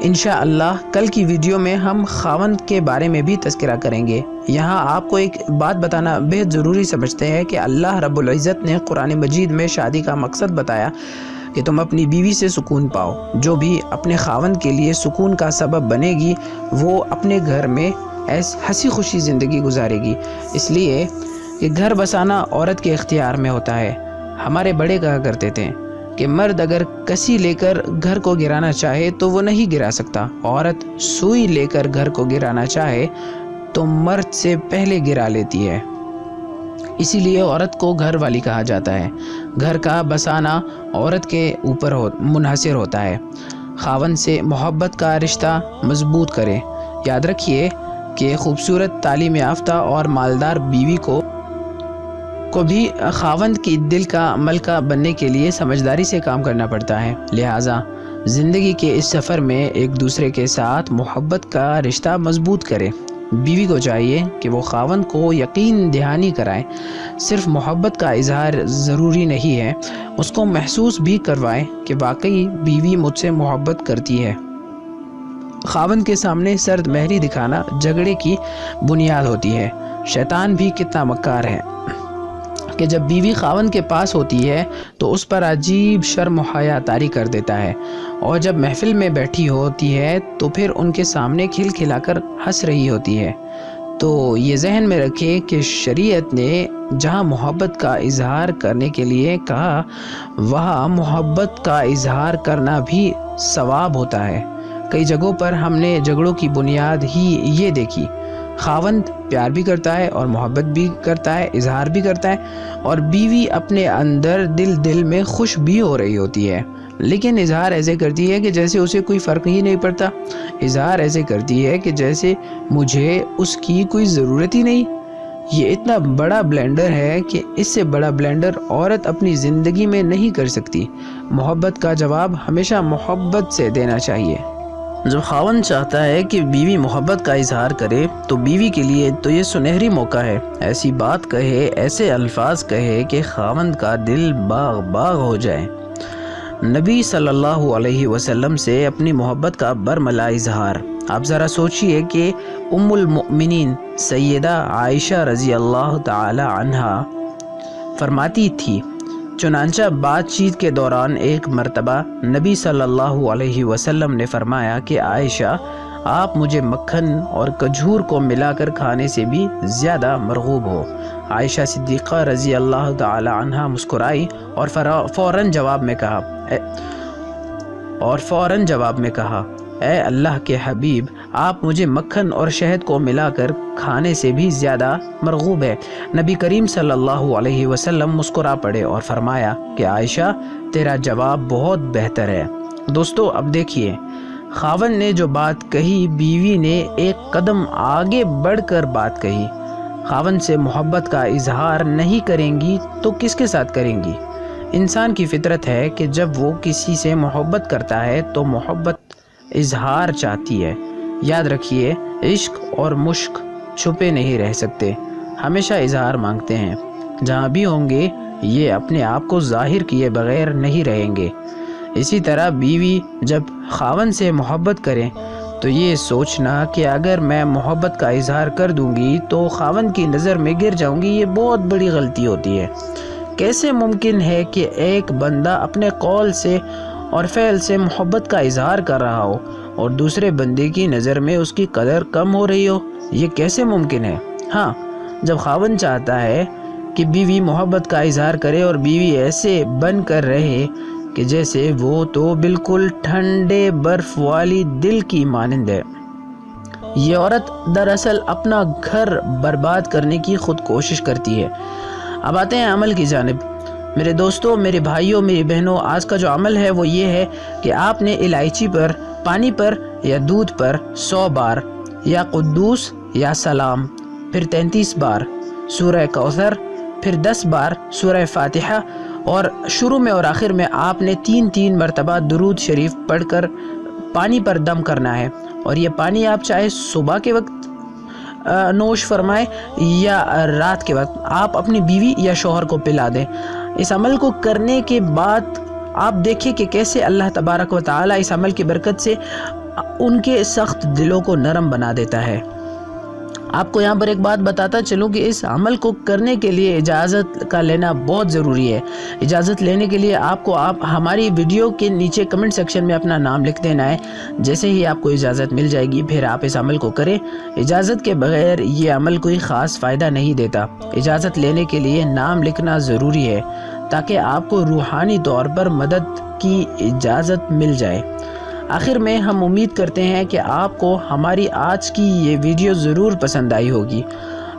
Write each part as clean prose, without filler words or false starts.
انشاءاللہ کل کی ویڈیو میں ہم خاوند کے بارے میں بھی تذکرہ کریں گے۔ یہاں آپ کو ایک بات بتانا بہت ضروری سمجھتے ہیں کہ اللہ رب العزت نے قرآن مجید میں شادی کا مقصد بتایا کہ تم اپنی بیوی سے سکون پاؤ۔ جو بھی اپنے خاوند کے لیے سکون کا سبب بنے گی وہ اپنے گھر میں ہنسی خوشی زندگی گزارے گی۔ اس لیے کہ گھر بسانا عورت کے اختیار میں ہوتا ہے۔ ہمارے بڑے کہا کرتے تھے کہ مرد اگر کسی لے کر گھر کو گرانا چاہے تو وہ نہیں گرا سکتا، عورت سوئی لے کر گھر کو گرانا چاہے تو مرد سے پہلے گرا لیتی ہے۔ اسی لیے عورت کو گھر والی کہا جاتا ہے۔ گھر کا بسانا عورت کے اوپر منحصر ہوتا ہے۔ خاوند سے محبت کا رشتہ مضبوط کرے۔ یاد رکھیے کہ خوبصورت تعلیم یافتہ اور مالدار بیوی کو بھی خاوند کی دل کا ملکہ بننے کے لیے سمجھداری سے کام کرنا پڑتا ہے۔ لہٰذا زندگی کے اس سفر میں ایک دوسرے کے ساتھ محبت کا رشتہ مضبوط کرے۔ بیوی کو چاہیے کہ وہ خاوند کو یقین دہانی کرائے۔ صرف محبت کا اظہار ضروری نہیں ہے، اس کو محسوس بھی کروائے کہ واقعی بیوی مجھ سے محبت کرتی ہے۔ خاوند کے سامنے سرد مہری دکھانا جھگڑے کی بنیاد ہوتی ہے۔ شیطان بھی کتنا مکار ہے کہ جب بیوی خاوند کے پاس ہوتی ہے تو اس پر عجیب شرم و حیا طاری کر دیتا ہے، اور جب محفل میں بیٹھی ہوتی ہے تو پھر ان کے سامنے کھل کھلا کر ہنس رہی ہوتی ہے۔ تو یہ ذہن میں رکھیں کہ شریعت نے جہاں محبت کا اظہار کرنے کے لیے کہا وہاں محبت کا اظہار کرنا بھی ثواب ہوتا ہے۔ کئی جگہوں پر ہم نے جھگڑوں کی بنیاد ہی یہ دیکھی۔ خاوند پیار بھی کرتا ہے اور محبت بھی کرتا ہے، اظہار بھی کرتا ہے، اور بیوی اپنے اندر دل میں خوش بھی ہو رہی ہوتی ہے، لیکن اظہار ایسے کرتی ہے کہ جیسے اسے کوئی فرق ہی نہیں پڑتا۔ اظہار ایسے کرتی ہے کہ جیسے مجھے اس کی کوئی ضرورت ہی نہیں۔ یہ اتنا بڑا بلینڈر ہے کہ اس سے بڑا بلینڈر عورت اپنی زندگی میں نہیں کر سکتی۔ محبت کا جواب ہمیشہ محبت سے دینا چاہیے۔ جب خاوند چاہتا ہے کہ بیوی محبت کا اظہار کرے تو بیوی کے لیے تو یہ سنہری موقع ہے، ایسی بات کہے، ایسے الفاظ کہے کہ خاوند کا دل باغ باغ ہو جائے۔ نبی صلی اللہ علیہ وسلم سے اپنی محبت کا برملا اظہار۔ آپ ذرا سوچئے کہ ام المؤمنین سیدہ عائشہ رضی اللہ تعالی عنہا فرماتی تھی، چنانچہ بات چیت کے دوران ایک مرتبہ نبی صلی اللہ علیہ وسلم نے فرمایا کہ عائشہ، آپ مجھے مکھن اور کھجور کو ملا کر کھانے سے بھی زیادہ مرغوب ہو۔ عائشہ صدیقہ رضی اللہ تعالی عنہا مسکرائی اور فوراً جواب میں کہا، اے اللہ کے حبیب، آپ مجھے مکھن اور شہد کو ملا کر کھانے سے بھی زیادہ مرغوب ہے۔ نبی کریم صلی اللہ علیہ وسلم مسکرا پڑے اور فرمایا کہ عائشہ، تیرا جواب بہت بہتر ہے۔ دوستو، اب دیکھیے، خاوند نے جو بات کہی، بیوی نے ایک قدم آگے بڑھ کر بات کہی۔ خاوند سے محبت کا اظہار نہیں کریں گی تو کس کے ساتھ کریں گی؟ انسان کی فطرت ہے کہ جب وہ کسی سے محبت کرتا ہے تو محبت اظہار چاہتی ہے۔ یاد رکھیے، عشق اور مشق چھپے نہیں رہ سکتے، ہمیشہ اظہار مانگتے ہیں۔ جہاں بھی ہوں گے یہ اپنے آپ کو ظاہر کیے بغیر نہیں رہیں گے۔ اسی طرح بیوی جب خاوند سے محبت کرے تو یہ سوچنا کہ اگر میں محبت کا اظہار کر دوں گی تو خاوند کی نظر میں گر جاؤں گی، یہ بہت بڑی غلطی ہوتی ہے۔ کیسے ممکن ہے کہ ایک بندہ اپنے قول سے اور فعل سے محبت کا اظہار کر رہا ہو اور دوسرے بندے کی نظر میں اس کی قدر کم ہو رہی ہو؟ یہ کیسے ممکن ہے؟ ہاں، جب خاوند چاہتا ہے کہ بیوی محبت کا اظہار کرے اور بیوی ایسے بن کر رہے کہ جیسے وہ تو بالکل ٹھنڈے برف والی دل کی مانند ہے۔ یہ عورت دراصل اپنا گھر برباد کرنے کی خود کوشش کرتی ہے۔ اب آتے ہیں عمل کی جانب۔ میرے دوستوں، میرے بھائیوں، میری بہنوں، آج کا جو عمل ہے وہ یہ ہے کہ آپ نے الائچی پر، پانی پر یا دودھ پر 100 بار یا قدوس یا سلام، پھر 33 بار سورہ کوثر، پھر 10 بار سورہ فاتحہ، اور شروع میں اور آخر میں آپ نے 3 مرتبہ درود شریف پڑھ کر پانی پر دم کرنا ہے۔ اور یہ پانی آپ چاہے صبح کے وقت نوش فرمائے یا رات کے وقت، آپ اپنی بیوی یا شوہر کو پلا دیں۔ اس عمل کو کرنے کے بعد آپ دیکھیں کہ کیسے اللہ تبارک و تعالی اس عمل کی برکت سے ان کے سخت دلوں کو نرم بنا دیتا ہے۔ آپ کو یہاں پر ایک بات بتاتا چلوں کہ اس عمل کو کرنے کے لیے اجازت کا لینا بہت ضروری ہے۔ اجازت لینے کے لیے آپ ہماری ویڈیو کے نیچے کمنٹ سیکشن میں اپنا نام لکھ دینا ہے۔ جیسے ہی آپ کو اجازت مل جائے گی پھر آپ اس عمل کو کریں۔ اجازت کے بغیر یہ عمل کوئی خاص فائدہ نہیں دیتا۔ اجازت لینے کے لیے نام لکھنا ضروری ہے تاکہ آپ کو روحانی طور پر مدد کی اجازت مل جائے۔ آخر میں ہم امید کرتے ہیں کہ آپ کو ہماری آج کی یہ ویڈیو ضرور پسند آئی ہوگی۔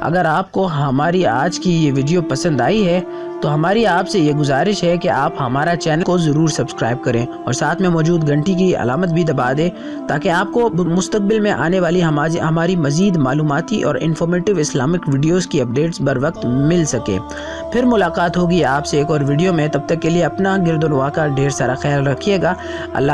اگر آپ کو ہماری آج کی یہ ویڈیو پسند آئی ہے تو ہماری آپ سے یہ گزارش ہے کہ آپ ہمارا چینل کو ضرور سبسکرائب کریں اور ساتھ میں موجود گھنٹی کی علامت بھی دبا دیں تاکہ آپ کو مستقبل میں آنے والی ہماری مزید معلوماتی اور انفارمیٹیو اسلامک ویڈیوز کی اپڈیٹس بر وقت مل سکے۔ پھر ملاقات ہوگی آپ سے ایک اور ویڈیو میں، تب تک کے لیے اپنا گرد و نواح کا ڈھیر سارا خیال رکھیے گا۔ اللہ